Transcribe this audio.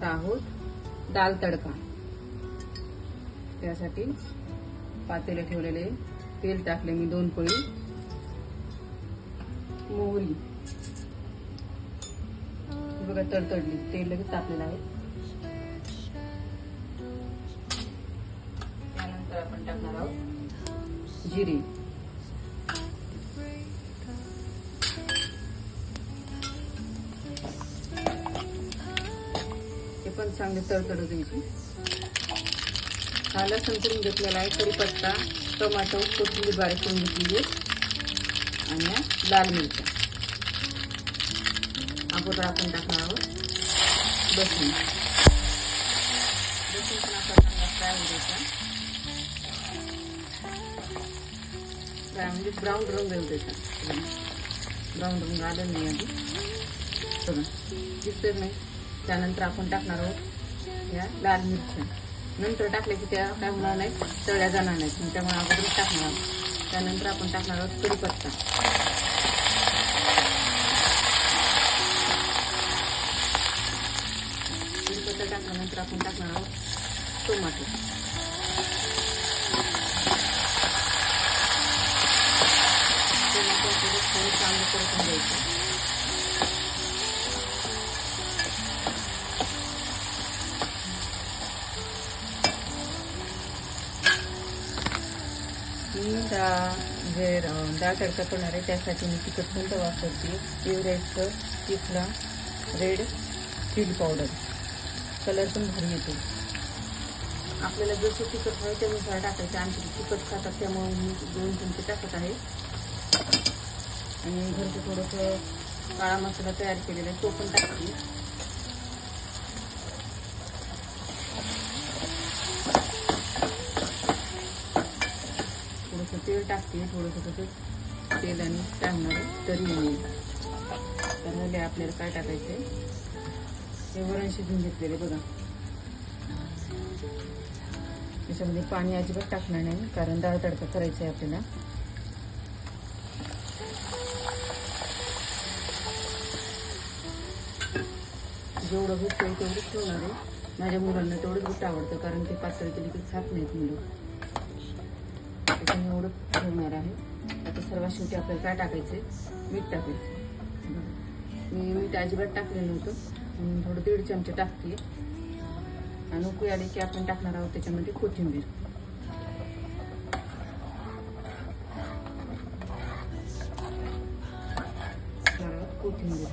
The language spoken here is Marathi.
आहोत दाल तडका. त्यासाठी पातेले ठेवलेले, तेल टाकले मी 2 पळी, मोहरी बघा तडतडली, तेल लगेच तापलेलं आहे. त्यानंतर आपण टाकणार आहोत जिरे, ते पण चांगले तडतडू द्यायचे. हा लसूण करून घेतलेला आहे, कढीपत्ता, टोमॅटो, कोथिंबीर बारीक करून घेतलेली आणि लाल मिरच्या. अगोदर आपण टाकणार आहोत लसूण. लसूण पण आपला चांगला फ्राय होऊ द्यायचा, म्हणजे ब्राऊन रंग येऊ द्यायचा. ब्राऊन रंग आलं नाही आधी बघा, दिसतच नाही. त्यानंतर आपण टाकणार आहोत या लाल मिरच्या. नंतर टाकल्या की त्या काय होणार नाही, तळल्या जाणार नाहीत, त्यामुळे अगोदरच टाकणार आहोत. त्यानंतर आपण टाकणार आहोत कढीपत्ता. कढीपत्ता टाकल्यानंतर आपण टाकणार आहोत टोमॅटो. थोडं चांगलं परतून द्यायचं. डाळ तडका करणार आहे, त्यासाठी मी तिखट कोणतं वापरते, एव्हरेस्टचं तिखला रेड चिली पावडर. कलर पण भारी येतो. आपल्याला जसं तिखट हवं त्यानुसार टाकायचं. आणखी तिखट खातात त्यामुळे मी 2 चमचे टाकत आहे. आणि घरचं थोडंसं काळा मसाला तयार केलेला आहे, तो पण टाकते. थोडंसं तेल टाकते, थोडंसं तसंच तेल आणि टाकणार तरी येईल. त्यामध्ये आपल्याला काय टाकायचं आहे, हे वरण शिजून घेतलेले बघा. त्याच्यामध्ये पाणी अजिबात टाकणार नाही, कारण डाळ तडका करायचा आहे आपल्याला. जेवढं घट्ट आहे तेवढंच ठेवणार आहे. माझ्या मुलांना तेवढंच घट्ट आवडतं, कारण ते पातळ केली की खात नाहीत मुलं, त्याच्यामुळे एवढं ठेवणार आहे. आता सर्वात शेवटी आपल्याला काय टाकायचं, मीठ टाकायचं. मी मीठ अजिबात टाकलेलं नव्हतं, थोडं 1.5 चमचे टाकते. आणि उकळी आली की आपण टाकणार आहोत त्याच्यामध्ये कोथिंबीर. कोथिंबीर